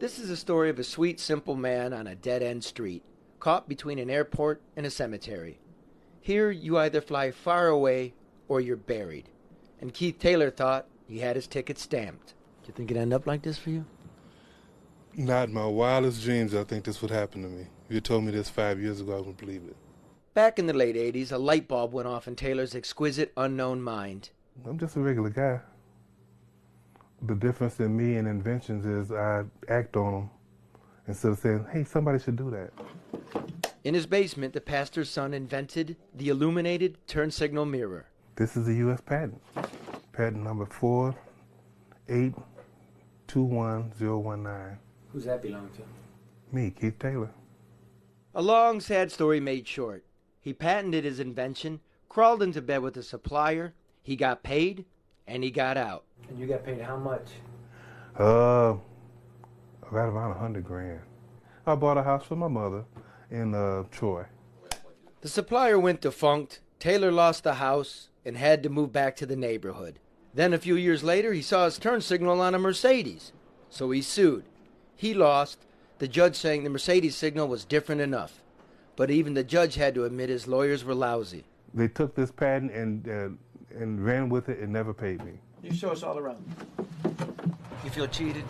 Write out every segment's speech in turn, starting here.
This is a story of a sweet, simple man on a dead-end street, caught between an airport and a cemetery. Here, you either fly far away or you're buried. And Keith Taylor thought he had his ticket stamped. Do you think it'd end up like this for you? Not in my wildest dreams I think this would happen to me. If you told me this 5 years ago, I wouldn't believe it. Back in the late 80s, a light bulb went off in Taylor's exquisite, unknown mind. I'm just a regular guy. The difference in me and inventions is I act on them instead of saying, hey, somebody should do that. In his basement, the pastor's son invented the illuminated turn signal mirror. This is a U.S. patent. Patent number 4821019. Who's that belong to? Me, Keith Taylor. A long, sad story made short. He patented his invention, crawled into bed with a supplier, he got paid, and he got out. And you got paid how much? Right around $100,000. I bought a house for my mother in Troy. The supplier went defunct, Taylor lost the house, and had to move back to the neighborhood. Then a few years later, he saw his turn signal on a Mercedes. So he sued. He lost, the judge saying the Mercedes signal was different enough. But even the judge had to admit his lawyers were lousy. They took this patent and ran with it and never paid me. You show us all around. You feel cheated?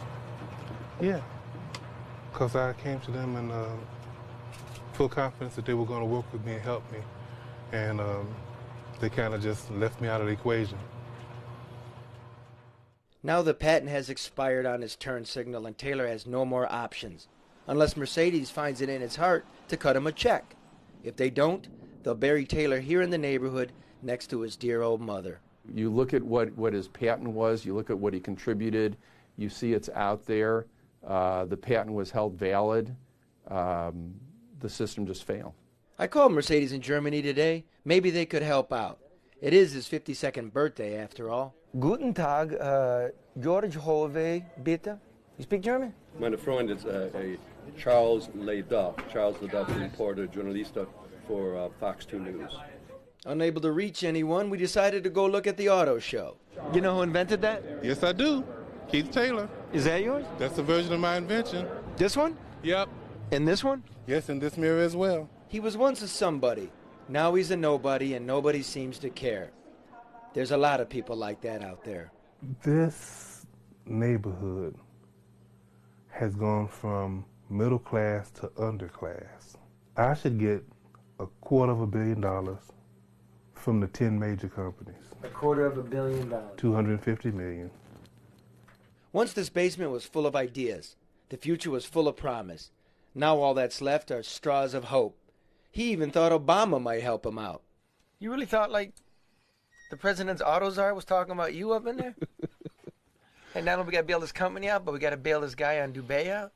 Yeah, because I came to them in full confidence that they were going to work with me and help me. And they kind of just left me out of the equation. Now the patent has expired on his turn signal and Taylor has no more options. Unless Mercedes finds it in its heart to cut him a check. If they don't, they'll bury Taylor here in the neighborhood next to his dear old mother. You look at what his patent was, you look at what he contributed, you see it's out there. The patent was held valid. The system just failed. I called Mercedes in Germany today. Maybe they could help out. It is his 52nd birthday, after all. Guten Tag, George Hove, bitte. You speak German? Meine Freund is Charles Leduff. Charles Leduff is a reporter, journalista for Fox 2 News. Unable to reach anyone, we decided to go look at the auto show. You know who invented that? Yes, I do. Keith Taylor. Is that yours? That's a version of my invention. This one? Yep. And this one? Yes, and this mirror as well. He was once a somebody. Now he's a nobody, and nobody seems to care. There's a lot of people like that out there. This neighborhood has gone from middle class to underclass. I should get $250 million from the 10 major companies. $250 million. $250 million. Once this basement was full of ideas. The future was full of promise. Now all that's left are straws of hope. He even thought Obama might help him out. You really thought, like, the president's auto czar was talking about you up in there? And not only we got to bail this company out, but we got to bail this guy on Dubai out?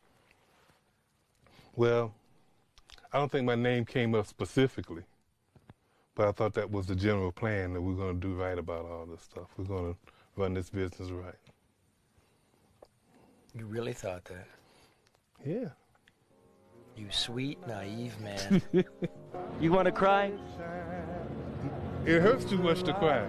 Well, I don't think my name came up specifically, but I thought that was the general plan, that we're going to do right about all this stuff. We're going to run this business right. You really thought that? Yeah. You sweet, naive man. You want to cry? It hurts too much to cry.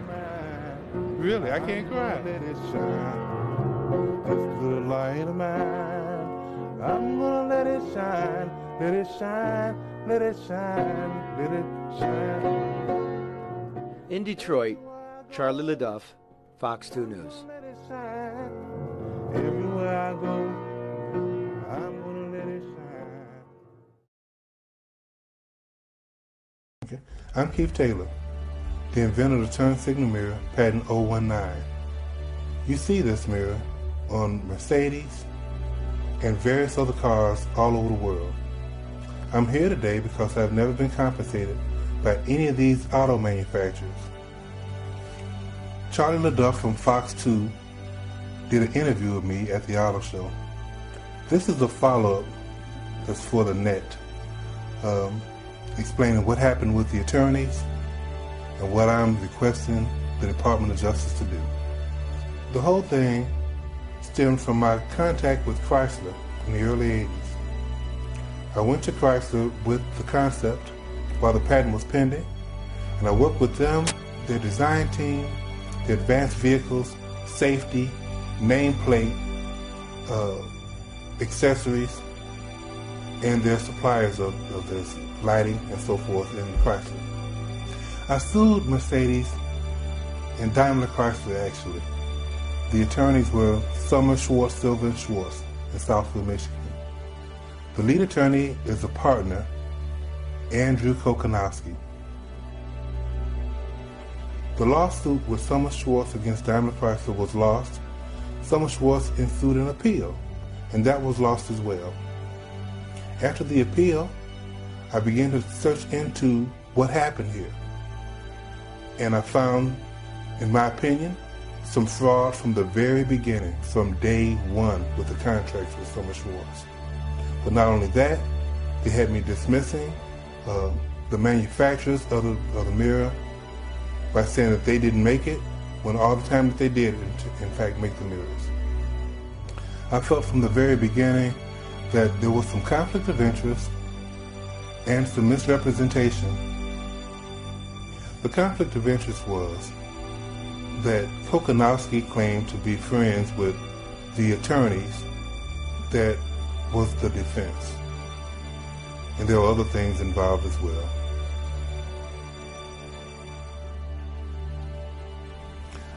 Really, I can't cry. Let it shine, this little light of mine. I'm gonna let it shine, let it shine, let it shine, let it shine. In Detroit, Charlie LeDuff, Fox 2 News. Let it shine. Everywhere I go, I'm gonna let it shine. Okay. I'm Keith Taylor, the inventor of the turn signal mirror, patent 019. You see this mirror on Mercedes and various other cars all over the world. I'm here today because I've never been compensated by any of these auto manufacturers. Charlie LeDuff from Fox 2 did an interview with me at the auto show. This is a follow-up that's for the net, explaining what happened with the attorneys and what I'm requesting the Department of Justice to do. The whole thing stemmed from my contact with Chrysler in the early 80s. I went to Chrysler with the concept while the patent was pending, and I worked with them, their design team, their advanced vehicles, safety, nameplate, accessories and their suppliers of this lighting and so forth in Chrysler. I sued Mercedes and Daimler Chrysler, actually. The attorneys were Summer, Schwartz, Silver & Schwartz in Southfield, Michigan. The lead attorney is a partner, Andrew Kokonowski. The lawsuit with Summer Schwartz against Daimler Chrysler was lost. Summer Schwartz ensued an appeal, and that was lost as well. After the appeal, I began to search into what happened here. And I found, in my opinion, some fraud from the very beginning, from day one with the contracts with Summer Schwartz. But not only that, they had me dismissing the manufacturers of the mirror by saying that they didn't make it, when all the time that they did, in fact, make the mirrors. I felt from the very beginning that there was some conflict of interest and some misrepresentation. The conflict of interest was that Kokonowski claimed to be friends with the attorneys that was the defense. And there were other things involved as well.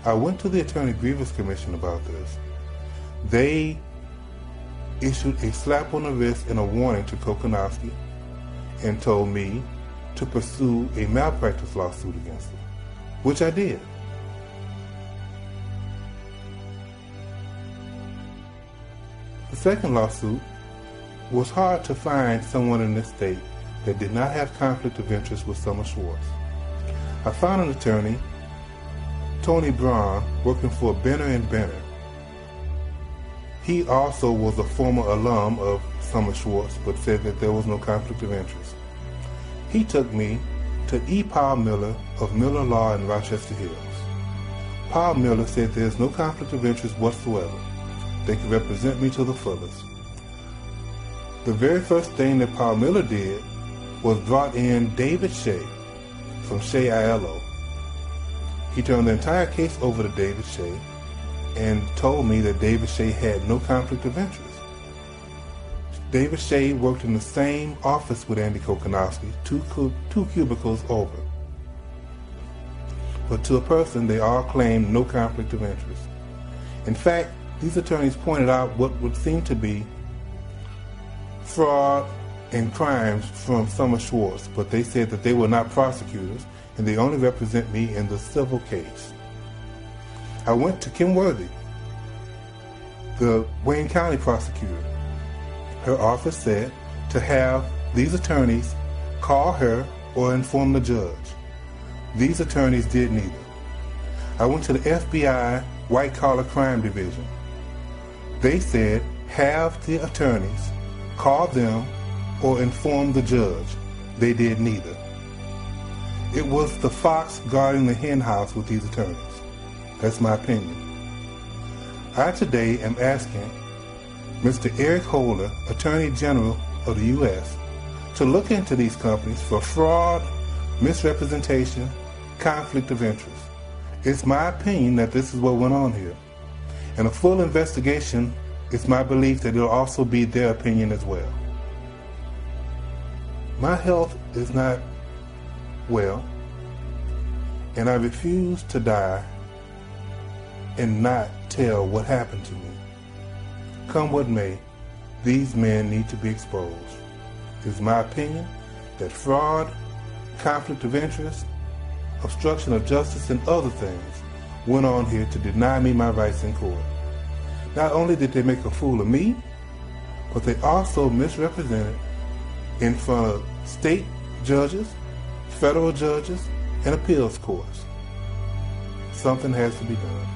I went to the Attorney Grievance Commission about this. They issued a slap on the wrist and a warning to Kokonowski and told me to pursue a malpractice lawsuit against him, which I did. The second lawsuit was hard to find someone in this state that did not have conflict of interest with Summer Schwartz. I found an attorney, Tony Braun, working for Benner & Benner. He also was a former alum of Summer Schwartz, but said that there was no conflict of interest. He took me to E. Paul Miller of Miller Law in Rochester Hills. Paul Miller said there's no conflict of interest whatsoever. They could represent me to the fullest. The very first thing that Paul Miller did was brought in David Shea from Shea ILO. He turned the entire case over to David Shea and told me that David Shea had no conflict of interest. David Shea worked in the same office with Andy Kokonowski, two cubicles over. But to a person, they all claimed no conflict of interest. In fact, these attorneys pointed out what would seem to be fraud and crimes from Summer Schwartz, but they said that they were not prosecutors and they only represent me in the civil case. I went to Kim Worthy, the Wayne County prosecutor. Her office said to have these attorneys call her or inform the judge. These attorneys did neither. I went to the FBI White Collar Crime Division. They said have the attorneys call them or inform the judge. They did neither. It was the fox guarding the hen house with these attorneys. That's my opinion. I today am asking Mr. Eric Holder, Attorney General of the U.S., to look into these companies for fraud, misrepresentation, conflict of interest. It's my opinion that this is what went on here. And a full investigation, it's my belief that it'll also be their opinion as well. My health is not well, and I refuse to die and not tell what happened to me. Come what may, these men need to be exposed. It's my opinion that fraud, conflict of interest, obstruction of justice, and other things went on here to deny me my rights in court. Not only did they make a fool of me, but they also misrepresented in front of state judges, federal judges, and appeals courts. Something has to be done.